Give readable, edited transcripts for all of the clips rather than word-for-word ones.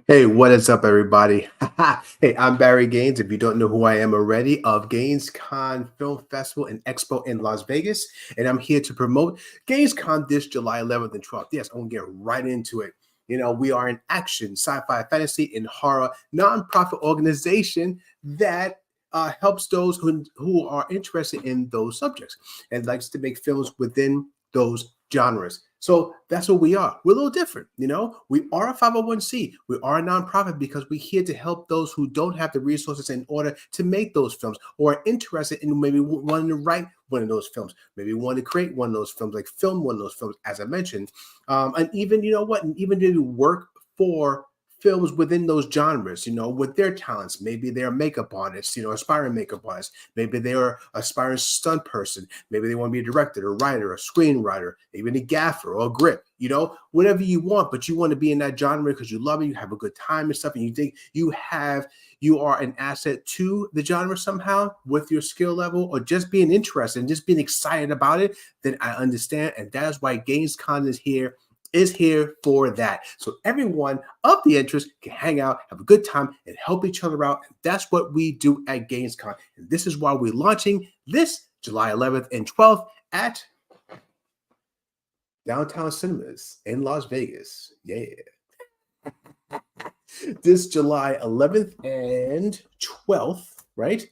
Hey, what is up, everybody? Hey, I'm Barry Gaines. If you don't know who I am already, of GainsCon Film Festival and Expo in Las Vegas, and I'm here to promote GainsCon this July 11th and 12th. Yes, I'm gonna get right into it. We are an action, sci-fi, fantasy, and horror nonprofit organization that helps those who are interested in those subjects and likes to make films within those genres. So that's what we are. We're a little different, We are a 501c. We are a nonprofit because we're here to help those who don't have the resources in order to make those films or are interested in maybe wanting to write one of those films, maybe want to create one of those films, like film one of those films, as I mentioned. And even, and even do work for films within those genres, with their talents. Maybe they're makeup artists, aspiring makeup artists. Maybe they're aspiring stunt person. Maybe they want to be a director, a writer, a screenwriter, even a gaffer or a grip, whatever you want, but you want to be in that genre because you love it, you have a good time and stuff, and you think you are an asset to the genre somehow with your skill level or just being interested and just being excited about it, then I understand. And that is why GainsCon is here for that. So everyone of the interest can hang out, have a good time, and help each other out. And that's what we do at GainsCon. And this is why we're launching this July 11th and 12th at Downtown Cinemas in Las Vegas. Yeah. This July 11th and 12th, right?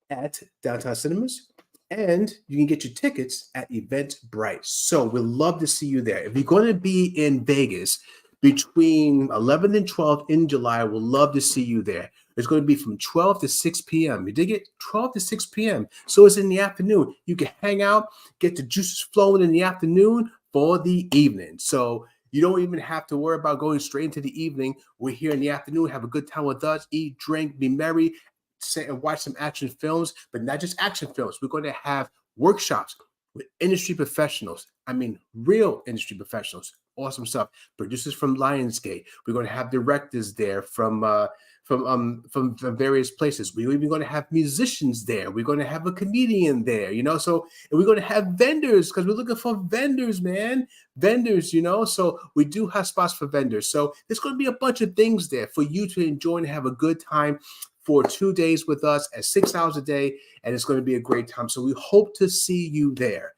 At Downtown Cinemas. And you can get your tickets at Eventbrite. So we'd love to see you there. If you're going to be in Vegas between 11th and 12th in July, we'll love to see you there. It's going to be from 12 to 6 p.m. You dig it? 12 to 6 p.m. So it's in the afternoon. You can hang out, get the juices flowing in the afternoon for the evening. So you don't even have to worry about going straight into the evening. We're here in the afternoon. Have a good time with us. Eat, drink, be merry, sit and watch some action films, but not just action films. We're going to have workshops with industry professionals. I mean, real industry professionals. Awesome stuff. Producers from Lionsgate. We're going to have directors there from various places. We're even going to have musicians there. We're going to have a comedian there, So and we're going to have vendors because we're looking for vendors, man. Vendors, So we do have spots for vendors. So there's going to be a bunch of things there for you to enjoy and have a good time for 2 days with us at 6 hours a day, and it's going to be a great time. So we hope to see you there.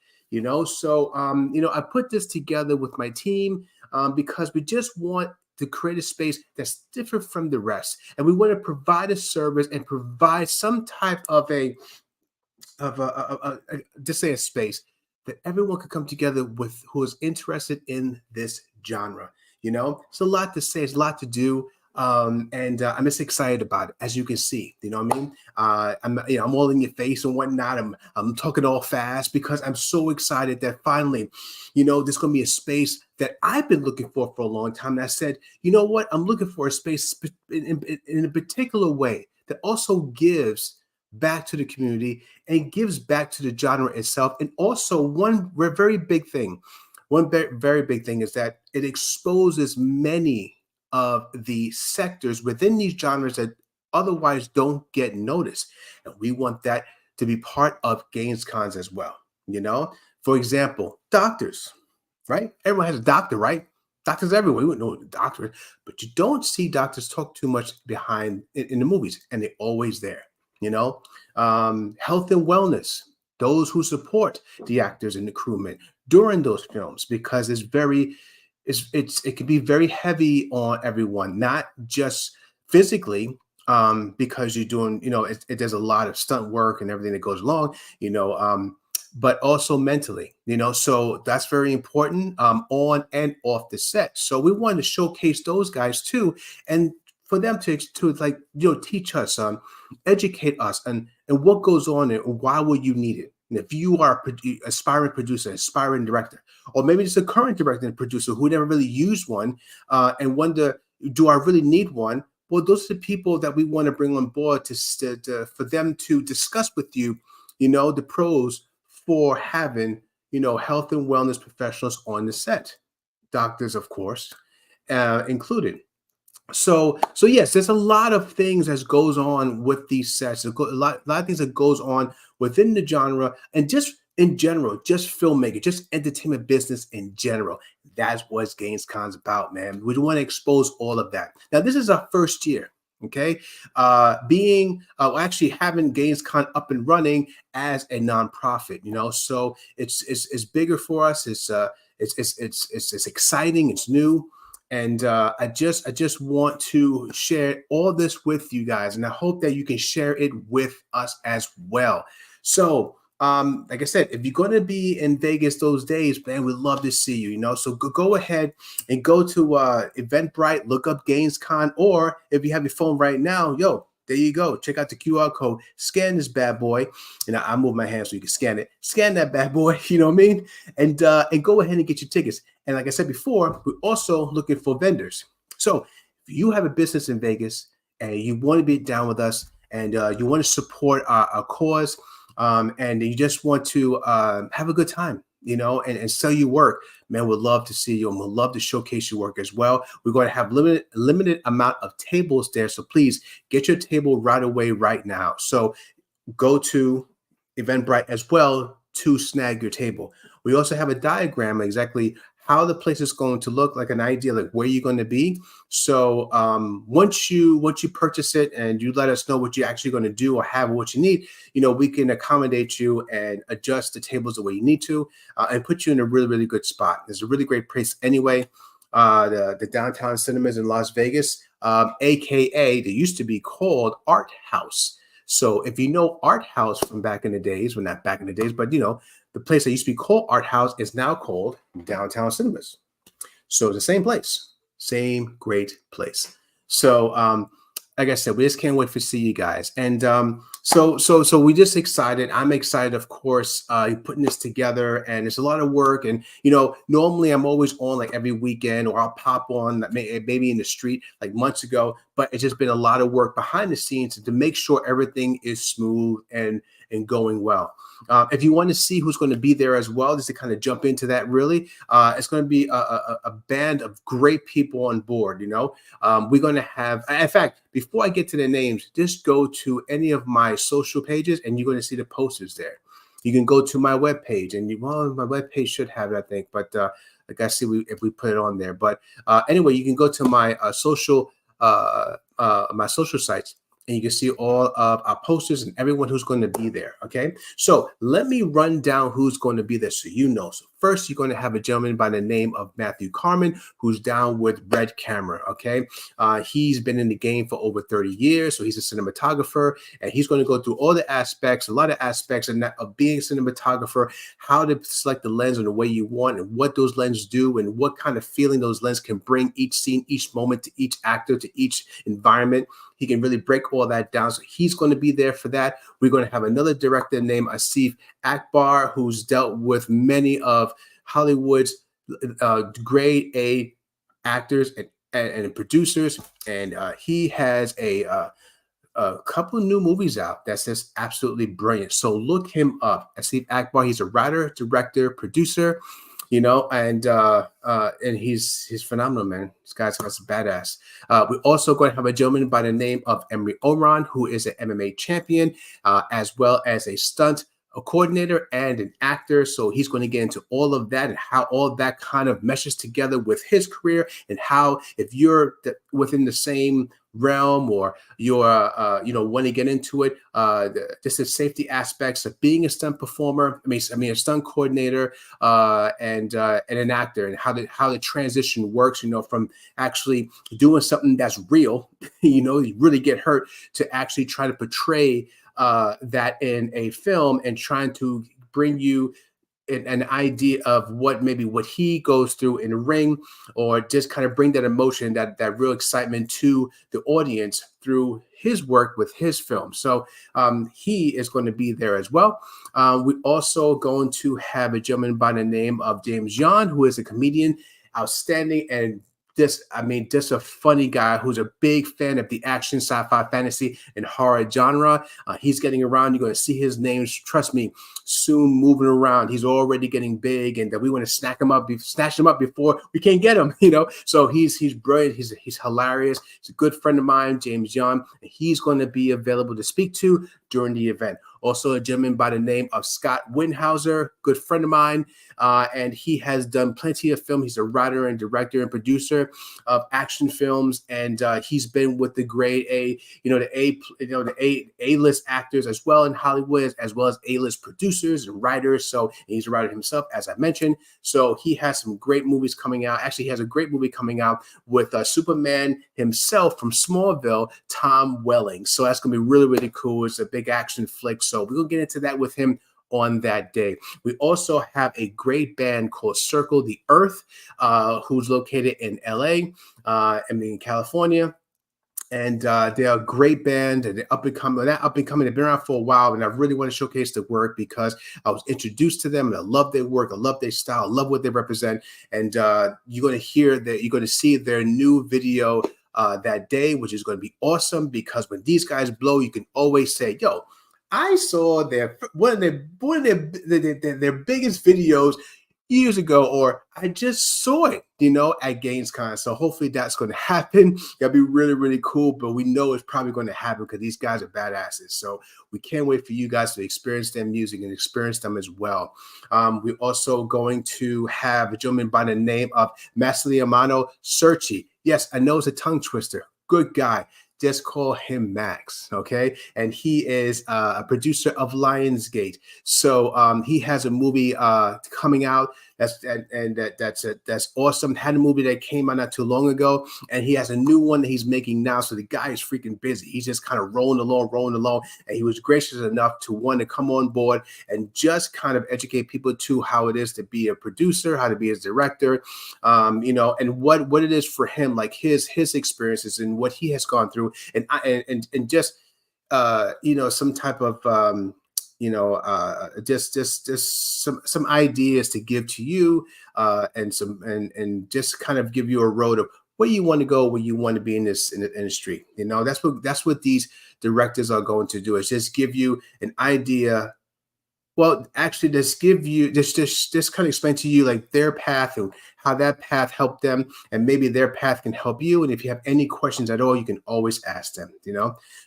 So I put this together with my team because we just want to create a space that's different from the rest, and we want to provide a service and provide some type of just say a space that everyone could come together with who is interested in this genre. It's a lot to say, it's a lot to do. And I'm just excited about it, as you can see. You know what I mean? I'm all in your face and whatnot. I'm talking all fast because I'm so excited that finally, there's going to be a space that I've been looking for a long time. And I said, you know what? I'm looking for a space in a particular way that also gives back to the community and gives back to the genre itself. And also, one very big thing is that it exposes many of the sectors within these genres that otherwise don't get noticed. And we want that to be part of GainsCons as well. For example, doctors, right? Everyone has a doctor, right? Doctors everywhere. We wouldn't know the doctor, but you don't see doctors talk too much behind in the movies, and they're always there. Health and wellness. Those who support the actors and the crewmen during those films, because it can be very heavy on everyone, not just physically, because you're doing, there's a lot of stunt work and everything that goes along, but also mentally, so that's very important on and off the set. So we wanted to showcase those guys too, and for them to like, teach us, educate us, and what goes on and why will you need it. And if you are aspiring producer, aspiring director, or maybe just a current director and producer who never really used one and wonder, do I really need one? Well, those are the people that we want to bring on board for them to discuss with you, the pros for having, health and wellness professionals on the set, doctors, of course, included. So yes, there's a lot of things that goes on with these sets. A lot of things that goes on within the genre, and just in general, just filmmaking, just entertainment business in general. That's what GamesCon's about, man. We want to expose all of that. Now, this is our first year. Okay, being actually having GamesCon up and running as a nonprofit, so it's bigger for us. It's exciting. It's new, and I just want to share all this with you guys, and I hope that you can share it with us as well. So, like I said, if you're going to be in Vegas those days, man, we'd love to see you. So go ahead and go to Eventbrite, look up GamesCon, or if you have your phone right now, there you go. Check out the QR code. Scan this bad boy. And I move my hand so you can scan it. Scan that bad boy. You know what I mean? And go ahead and get your tickets. And like I said before, we're also looking for vendors. So if you have a business in Vegas and you want to be down with us and you want to support our cause, and you just want to have a good time, and sell your work, man, we'd love to see you and we'd love to showcase your work as well. We're going to have limited amount of tables there. So please get your table right away right now. So go to Eventbrite as well to snag your table. We also have a diagram exactly how the place is going to look, like an idea, like where you're going to be. So once you purchase it and you let us know what you're actually going to do or have what you need, we can accommodate you and adjust the tables the way you need to and put you in a really, really good spot. It's a really great place anyway. The Downtown Cinemas in Las Vegas, AKA, they used to be called Art House. So if you know Art House from back in the days, well, not back in the days, but the place that used to be called Art House is now called Downtown Cinemas. So it's the same place, same great place. So like I said, we just can't wait to see you guys. And so we're just excited. I'm excited, of course, putting this together, and it's a lot of work. And normally I'm always on like every weekend, or I'll pop on maybe in the street like months ago. But it's just been a lot of work behind the scenes to make sure everything is smooth and going well. If you want to see who's going to be there as well, just to kind of jump into that, really, it's going to be a band of great people on board. We're going to have, in fact, before I get to the names, just go to any of my social pages and you're going to see the posters there. You can go to my webpage, and my webpage should have it, I think, but like I see if we put it on there. But anyway, you can go to my social sites, and you can see all of our posters and everyone who's going to be there. Okay, so let me run down who's going to be there so you know. So first, you're going to have a gentleman by the name of Matthew Carmen, who's down with Red Camera. Okay, he's been in the game for over 30 years, so he's a cinematographer, and he's going to go through all the aspects, a lot of aspects of being a cinematographer, how to select the lens in the way you want, and what those lenses do, and what kind of feeling those lenses can bring each scene, each moment, to each actor, to each environment. He can really break all that down. So he's going to be there for that. We're going to have another director named Asif Akbar, who's dealt with many of Hollywood's grade A actors and producers. And he has a couple of new movies out that's just absolutely brilliant. So look him up. Asif Akbar, he's a writer, director, producer. And he's phenomenal, man. This guy's badass. We're also going to have a gentleman by the name of Emery Oran, who is an MMA champion, as well as a stunt coordinator and an actor. So he's going to get into all of that and how all that kind of meshes together with his career, and how if you're within the same realm, or you're want to get into it, just the safety aspects of being a stunt performer, I mean a stunt coordinator, and an actor, and how the transition works, from actually doing something that's real, you really get hurt, to actually try to portray that in a film, and trying to bring you an idea of what he goes through in the ring, or just kind of bring that emotion, that real excitement to the audience through his work with his film. So he is going to be there as well. We're also going to have a gentleman by the name of James Yan, who is a comedian, outstanding, and just a funny guy who's a big fan of the action, sci-fi, fantasy, and horror genre. He's getting around. You're going to see his name, trust me, soon moving around. He's already getting big, and we want to snatch him up before we can't get him. So he's brilliant. He's hilarious. He's a good friend of mine, James Young, and he's going to be available to speak to during the event. Also, a gentleman by the name of Scott Windhauser, good friend of mine, and he has done plenty of film. He's a writer and director and producer of action films, and he's been with the grade A, the A-list actors as well in Hollywood, as well as A-list producers and writers. So and he's a writer himself, as I mentioned. So he has some great movies coming out. Actually, he has a great movie coming out with Superman himself from Smallville, Tom Welling. So that's going to be really, really cool. It's a big action flick. So we're going to get into that with him on that day. We also have a great band called Circle the Earth, who's located in LA, in California. And they're a great band, and they're up and coming. They've been around for a while, and I really want to showcase the work because I was introduced to them, and I love their work, I love their style, I love what they represent. And you're going to hear that, you're going to see their new video that day, which is going to be awesome because when these guys blow, you can always say, "Yo, I saw one of their biggest videos years ago," or "I just saw it, at GamesCon." So hopefully that's going to happen. That'll be really, really cool. But we know it's probably going to happen because these guys are badasses. So we can't wait for you guys to experience their music and experience them as well. We're also going to have a gentleman by the name of Massimiliano Cerci. Yes, I know it's a tongue twister. Good guy. Just call him Max, okay? And he is a producer of Lionsgate. So he has a movie coming out that's awesome. Had a movie that came out not too long ago, and he has a new one that he's making now. So the guy is freaking busy. He's just kind of rolling along, and he was gracious enough to want to come on board and just kind of educate people to how it is to be a producer, how to be a director, and what it is for him, like his experiences and what he has gone through, and just some type of just some ideas to give to you, and just kind of give you a road of where you want to go, where you want to be in the industry. That's what these directors are going to do, is just give you an idea. Well, actually, just give you just kind of explain to you like their path and how that path helped them, and maybe their path can help you. And if you have any questions at all, you can always ask them.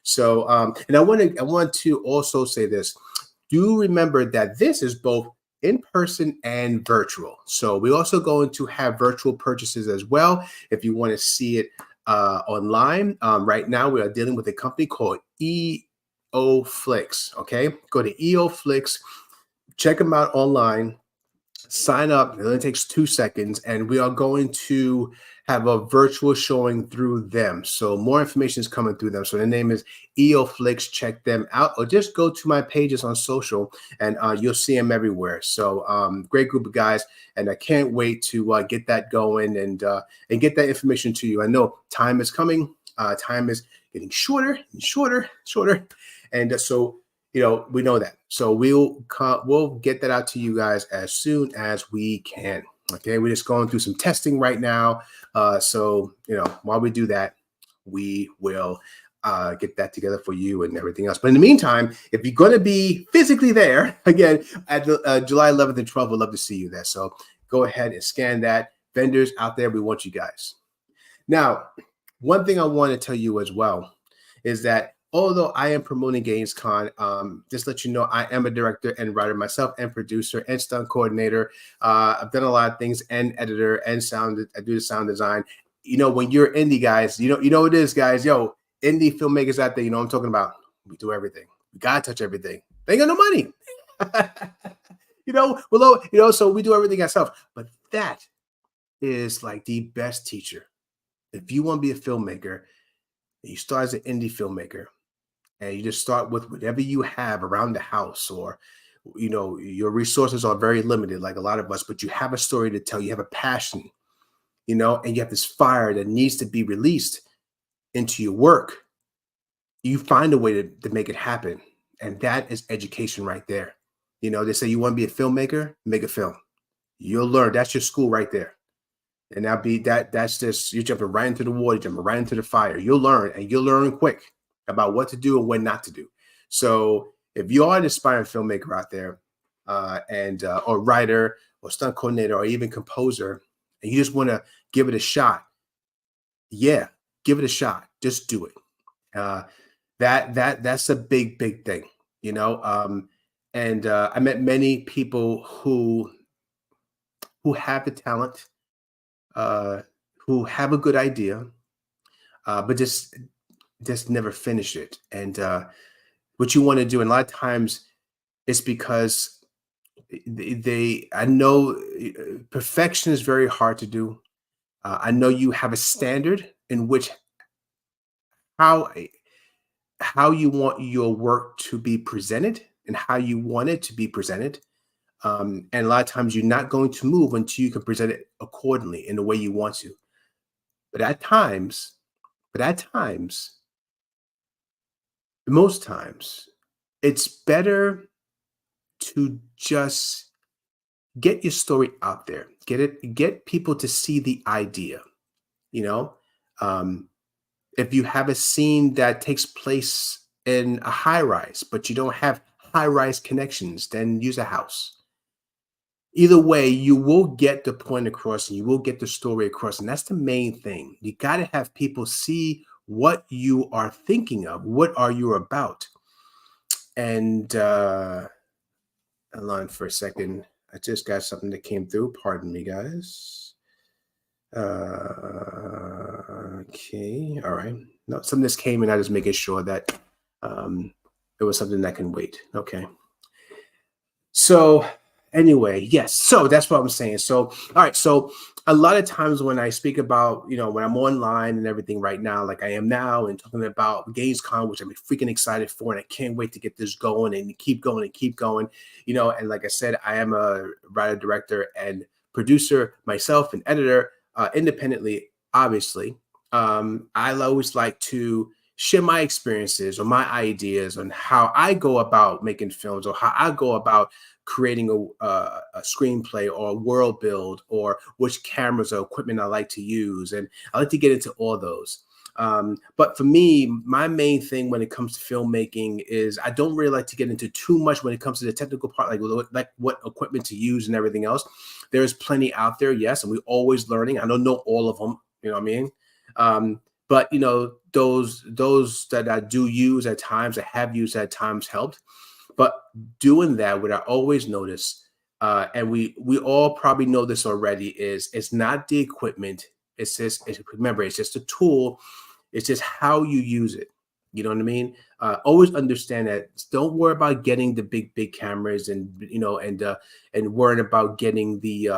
So and I want to also say this. Do remember that this is both in person and virtual. So we're also going to have virtual purchases as well if you want to see it online. Right now, we are dealing with a company called EOFlix. Okay, go to EOFlix. Check them out online, sign up. It only takes 2 seconds, and we are going to have a virtual showing through them. So more information is coming through them. So the name is EOFlix. Check them out, or just go to my pages on social, and you'll see them everywhere. So great group of guys, and I can't wait to get that going and get that information to you. I know time is coming. Time is getting shorter and shorter, and so we know that. So we'll get that out to you guys as soon as we can. Okay, we're just going through some testing right now. So while we do that, we will get that together for you and everything else. But in the meantime, if you're going to be physically there again at the July 11th and 12th, we'd love to see you there. So go ahead and scan that. Vendors out there, we want you guys. Now, one thing I want to tell you as well is that although I am promoting GamesCon, just let you know, I am a director and writer myself, and producer and stunt coordinator. I've done a lot of things, and editor and sound. I do the sound design. When you're indie guys, you know it is, guys. Yo, indie filmmakers out there, you know what I'm talking about. We do everything. We gotta touch everything. They ain't got no money. So we do everything ourselves. But that is like the best teacher. If you want to be a filmmaker, you start as an indie filmmaker, and you just start with whatever you have around the house, or your resources are very limited, like a lot of us, but you have a story to tell, you have a passion, and you have this fire that needs to be released into your work. You find a way to make it happen, and that is education right there. They say you want to be a filmmaker, make a film. You'll learn. That's your school right there. And that's just, you're jumping right into the water, jumping right into the fire. You'll learn, and you'll learn quick about what to do and when not to do. So if you are an aspiring filmmaker out there, or writer or stunt coordinator or even composer, and you just want to give it a shot, give it a shot. Just do it. That's a big thing. you know. And I met many people who have the talent, uh, who have a good idea, but just never finish it. And what you want to do, and a lot of times it's because I know perfection is very hard to do. I know you have a standard in which how how you want your work to be presented and how you want it to be presented. And a lot of times you're not going to move until you can present it accordingly in the way you want to. But at times, but at times, most times, it's better to just get your story out there. Get people to see the idea, you know. Um, if you have a scene that takes place in a high rise, but you don't have high rise connections, then use a house. Either way, you will get the point across and you will get the story across. And that's the main thing. You got to have people see what you are thinking of. What are you about? And hold on for a second. I just got something that came through. Pardon me, guys. Okay. All right. No, something just came in. I just making sure that um, it was something that can wait. Okay. So anyway, yes. So that's what I'm saying. So all right. So a lot of times when I speak about, when I'm online and everything right now, like I am now, and talking about Gamescom, which I'm freaking excited for, and I can't wait to get this going and keep going and keep going. And like I said, I am a writer, director, and producer myself, and editor, independently, obviously. I always like to share my experiences or my ideas on how I go about making films, or how I go about creating a screenplay or a world build, or which cameras or equipment I like to use. And I like to get into all those. But for me, my main thing when it comes to filmmaking is I don't really like to get into too much when it comes to the technical part, like what equipment to use and everything else. There's plenty out there, yes, and we're always learning. I don't know all of them, you know what I mean? But those that I do use at times, I have used at times, helped. But doing that, what I always notice, and we all probably know this already, is it's not the equipment. Remember, it's just a tool. It's just how you use it. You know what I mean? Always understand that. Don't worry about getting the big cameras, and worrying about getting the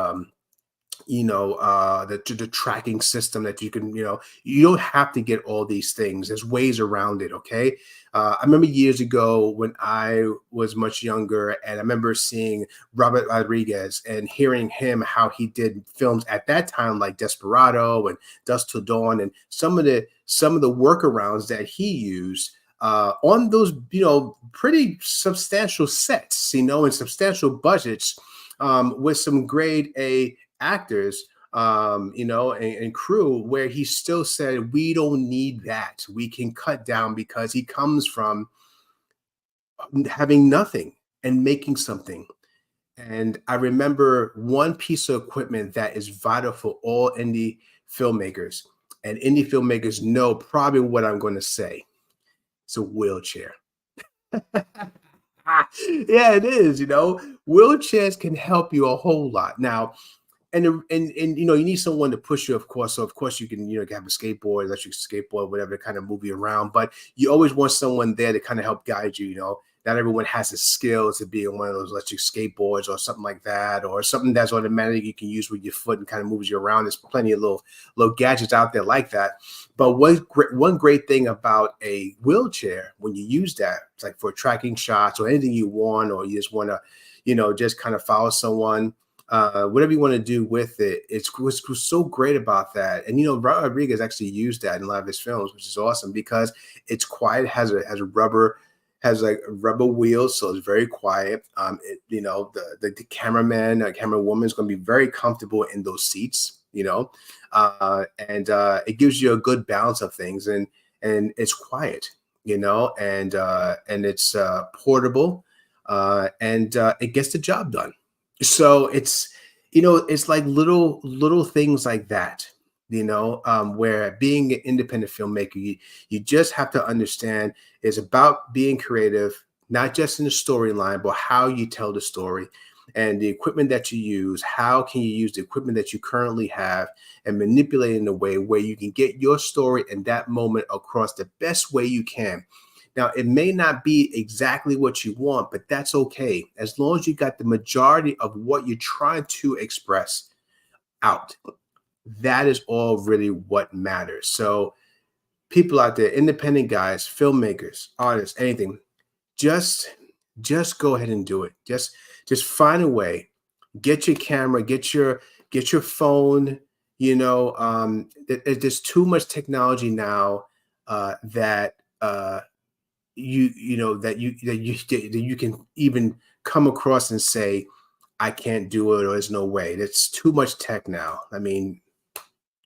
tracking system that you can, you don't have to get all these things. There's ways around it. Okay. I remember years ago when I was much younger, and I remember seeing Robert Rodriguez and hearing him how he did films at that time, like Desperado and Dust Till Dawn, and some of the workarounds that he used on those, pretty substantial sets, and substantial budgets, with some grade A actors, and crew, where he still said, we don't need that. We can cut down, because he comes from having nothing and making something. And I remember one piece of equipment that is vital for all indie filmmakers, and indie filmmakers know probably what I'm going to say. It's a wheelchair. Yeah, it is. Wheelchairs can help you a whole lot. Now, and you need someone to push you, of course. So of course you can, have a skateboard, electric skateboard, whatever, to kind of move you around. But you always want someone there to kind of help guide you. Not everyone has the skill to be on one of those electric skateboards or something like that, or something that's automatic you can use with your foot and kind of moves you around. There's plenty of little gadgets out there like that. But one great thing about a wheelchair, when you use that, it's like for tracking shots or anything you want, or you just want to, just kind of follow someone, whatever you want to do with it. What's so great about that. And Rodriguez actually used that in a lot of his films, which is awesome, because it's quiet, has like rubber wheels, so it's very quiet. The cameraman, camera woman is going to be very comfortable in those seats, and it gives you a good balance of things, and it's quiet, and it's portable, and it gets the job done. So it's like little things like that, where being an independent filmmaker, you just have to understand, it's about being creative, not just in the storyline, but how you tell the story and the equipment that you use. How can you use the equipment that you currently have and manipulate it in a way where you can get your story and that moment across the best way you can? Now, it may not be exactly what you want, but that's okay. As long as you got the majority of what you're trying to express out, that is all really what matters. So, people out there, independent guys, filmmakers, artists, anything, just just go ahead and do it. Just find a way. Get your camera, get your phone. There's too much technology now that that you can even come across and say, I can't do it, or there's no way. That's too much tech now. I mean,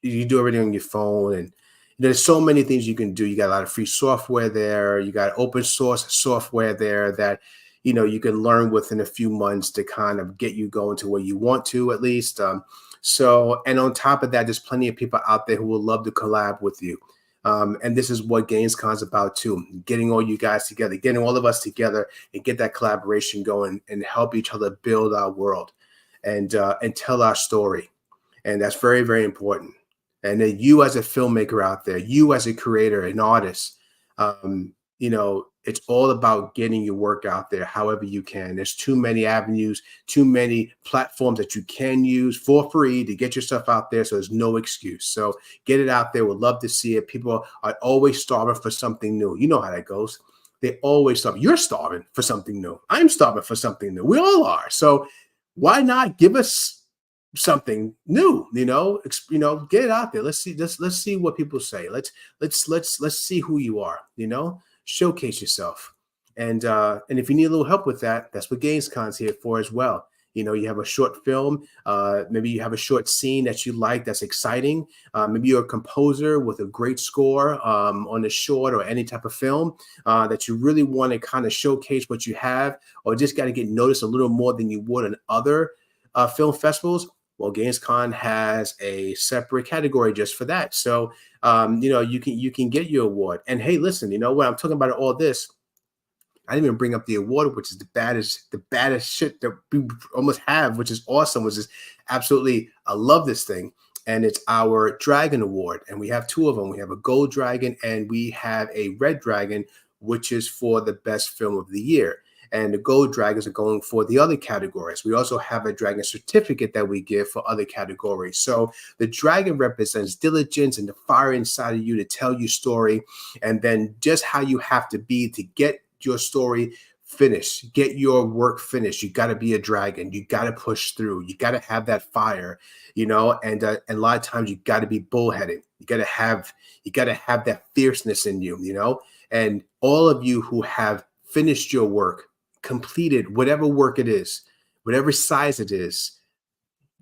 you do everything on your phone, and there's so many things you can do. You got a lot of free software there. You got open source software there that you can learn within a few months to kind of get you going to where you want to, at least. And on top of that, there's plenty of people out there who will love to collab with you. And this is what GamesCon is about too: getting all you guys together, getting all of us together, and get that collaboration going, and help each other build our world and tell our story. And that's very, very important. And then you as a filmmaker out there, you as a creator, an artist, it's all about getting your work out there however you can. There's too many avenues, too many platforms that you can use for free to get your stuff out there. So there's no excuse. So get it out there. We'd love to see it. People are always starving for something new. You know how that goes. They always starve. You're starving for something new. I'm starving for something new. We all are. So why not give us something new? Get it out there. Let's see what people say. Let's see who you are. Showcase yourself. And if you need a little help with that, that's what GamesCon's here for as well. You have a short film, maybe you have a short scene that you like that's exciting. Maybe you're a composer with a great score on a short or any type of film that you really want to kind of showcase what you have, or just got to get noticed a little more than you would in other film festivals. Well, GamesCon has a separate category just for that. So, you can get your award. And hey, listen, when I'm talking about all this, I didn't even bring up the award, which is the baddest shit that we almost have, which is awesome, which is absolutely, I love this thing. And it's our Dragon Award. And we have two of them. We have a gold dragon and we have a red dragon, which is for the best film of the year. And the gold dragons are going for the other categories. We also have a dragon certificate that we give for other categories. So the dragon represents diligence and the fire inside of you to tell your story, and then just how you have to be to get your story finished, get your work finished. You got to be a dragon. You got to push through. You got to have that fire, and a lot of times you got to be bullheaded. You got to have that fierceness in you, and all of you who have finished your work, completed whatever work it is, whatever size it is,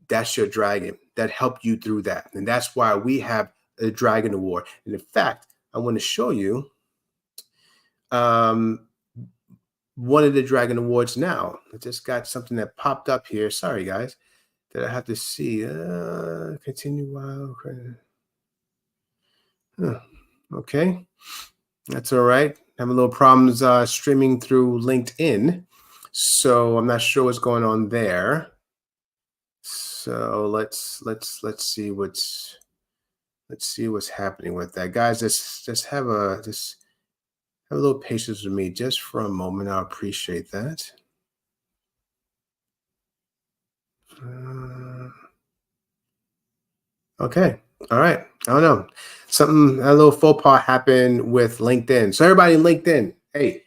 that's your dragon that helped you through that. And that's why we have a Dragon Award. And in fact, I want to show you one of the Dragon Awards now. I just got something that popped up here. Sorry, guys, that I have to see. Continue while. Okay, that's all right. Having a little problems streaming through LinkedIn, so I'm not sure what's going on there. So let's see what's happening with that, guys. Just have a little patience with me just for a moment. I appreciate that. Okay. All right. I don't know. A little faux pas happened with LinkedIn. So everybody in LinkedIn, hey,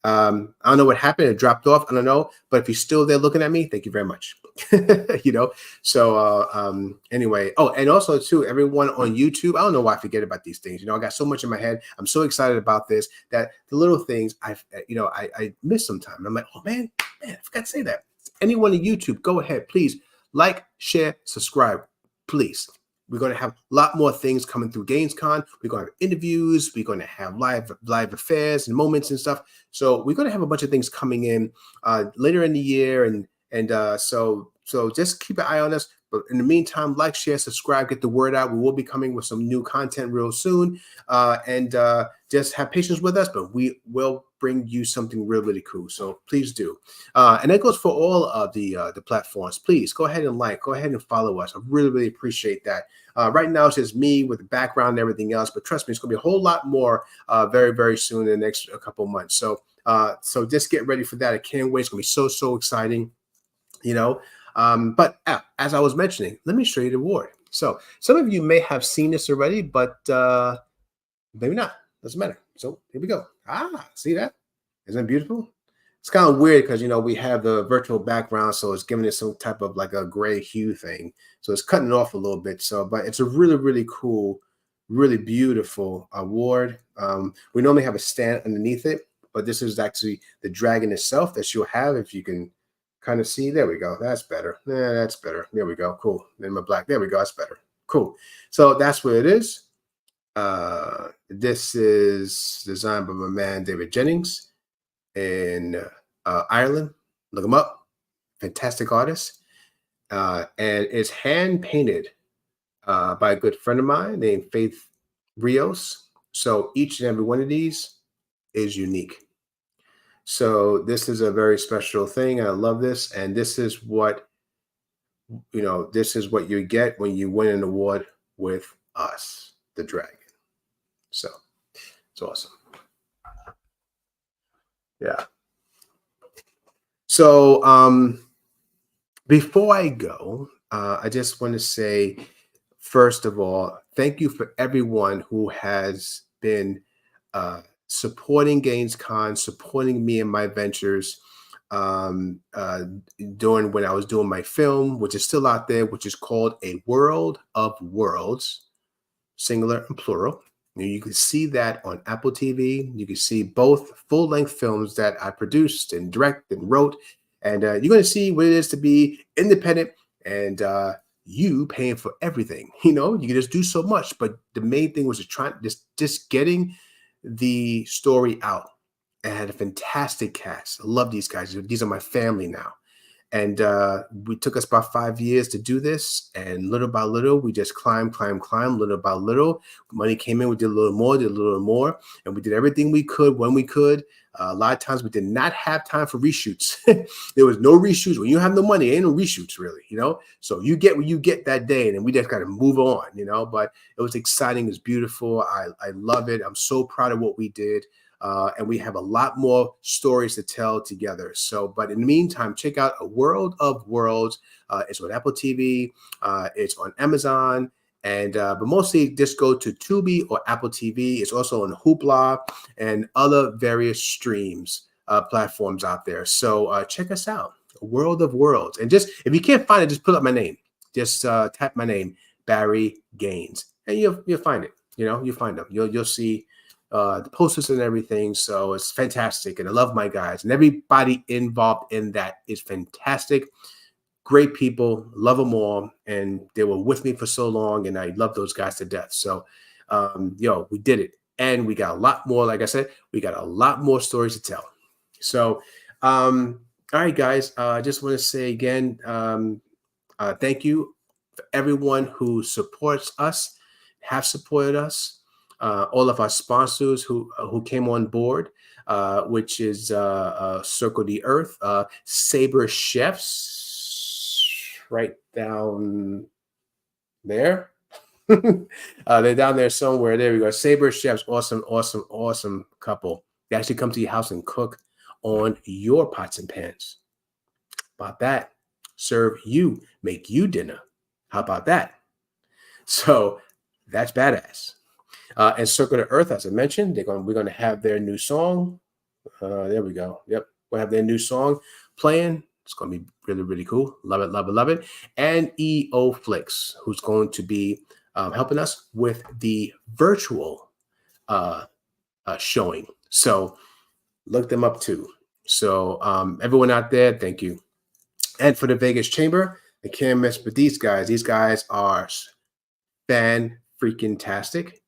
I don't know what happened. It dropped off. I don't know. But if you're still there looking at me, thank you very much. So anyway. Oh, and also too, everyone on YouTube, I don't know why I forget about these things. I got so much in my head. I'm so excited about this that the little things I miss sometimes. I'm like, oh man, I forgot to say that. Anyone on YouTube, go ahead, please like, share, subscribe, please. We're going to have a lot more things coming through GamesCon. We're going to have interviews. We're going to have live affairs and moments and stuff. So we're going to have a bunch of things coming in later in the year, and so just keep an eye on us. But in the meantime, like, share, subscribe, get the word out. We will be coming with some new content real soon, and just have patience with us. But we will bring you something really cool. So please do. And that goes for all of the platforms. Please go ahead and like, go ahead and follow us. I really appreciate that. Right now, it's just me with the background and everything else. But trust me, it's going to be a whole lot more very soon in the next couple months. So just get ready for that. I can't wait. It's going to be so exciting. But as I was mentioning, let me show you the award. So some of you may have seen this already, but maybe not. Doesn't matter. So here we go. See that? Isn't it beautiful? It's kind of weird because we have the virtual background, so it's giving it some type of like a gray hue thing. So it's cutting it off a little bit. But it's a really cool, really beautiful award. We normally have a stand underneath it, but this is actually the dragon itself that you'll have. If you can kind of see, there we go. That's better. Yeah, that's better. There we go. Cool. Then my black. There we go. That's better. Cool. So that's what it is. This is designed by my man David Jennings in Ireland. Look him up. Fantastic artist. And it's hand painted by a good friend of mine named Faith Rios. So each and every one of these is unique. So this is a very special thing. I love this. And this is what you get when you win an award with us, the Dragon. So it's awesome. Yeah. So before I go, I just want to say, first of all, thank you for everyone who has been supporting GainsCon, supporting me and my ventures during when I was doing my film, which is still out there, which is called A World of Worlds, singular and plural. You can see that on Apple TV. You can see both full-length films that I produced and directed and wrote. And you're going to see what it is to be independent and you paying for everything. You can just do so much. But the main thing was just getting the story out. I had a fantastic cast. I love these guys. These are my family now. And we took us about 5 years to do this. And little by little, we just climbed, little by little. Money came in, we did a little more. And we did everything we could when we could. A lot of times we did not have time for reshoots. There was no reshoots. When you have no money, ain't no reshoots really, So you get what you get that day. And then we just got to move on, But it was exciting. It's beautiful. I love it. I'm so proud of what we did. And we have a lot more stories to tell together. But in the meantime, check out A World of Worlds. It's on Apple TV. It's on Amazon. And but mostly just go to Tubi or Apple TV. It's also on Hoopla and other various streams platforms out there. So check us out, A World of Worlds. And just if you can't find it, just put up my name. Just tap my name, Barry Gaines, and you'll find it. You'll find them. You'll see the posters and everything. So it's fantastic. And I love my guys, and everybody involved in that is fantastic. Great people, love them all. And they were with me for so long, and I love those guys to death. So, we did it. And we got a lot more, like I said, we got a lot more stories to tell. So, all right, guys, I just want to say again, thank you for everyone who supports us, have supported us. All of our sponsors who came on board, which is Circle the Earth, Sabre Chefs, right down there. They're down there somewhere. There we go. Sabre Chefs, awesome couple. They actually come to your house and cook on your pots and pans. About that. Serve you, make you dinner. How about that? So that's badass. And Circle the Earth, as I mentioned, we're going to have their new song. There we go. Yep, we'll have their new song playing. It's going to be really cool. Love it. And EO Flicks, who's going to be helping us with the virtual showing. So look them up too. So everyone out there, thank you. And for the Vegas Chamber, I can't mess with these guys. These guys are fan-freaking-tastic.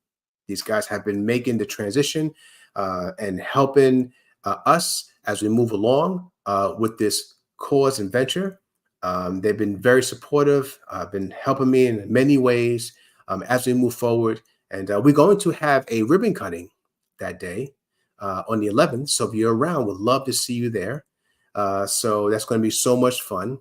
These guys have been making the transition and helping us as we move along with this cause and venture. They've been very supportive, been helping me in many ways as we move forward. And we're going to have a ribbon cutting that day. on the 11th. So if you're around, would love to see you there. So that's going to be so much fun.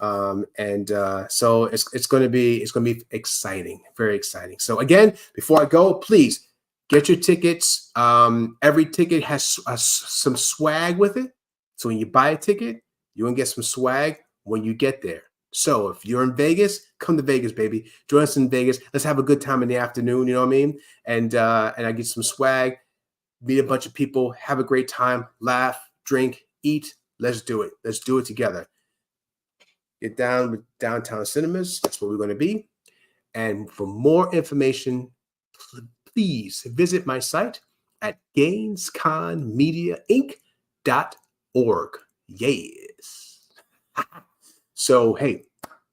So it's going to be exciting, very exciting. So again, before I go, please get your tickets. Every ticket has some swag with it. So when you buy a ticket, you're gonna get some swag when you get there. So if you're in Vegas, come to Vegas, baby. Join us in Vegas. Let's have a good time in the afternoon. You know what I mean? And I get some swag, meet a bunch of people, have a great time, laugh, drink, eat. Let's do it. Let's do it together. Get down with Downtown Cinemas. That's where we're going to be. And for more information, please visit my site at GainsConMediaInc.org. Yes. So, hey,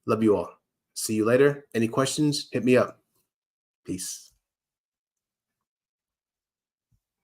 love you all. See you later. Any questions? Hit me up. Peace.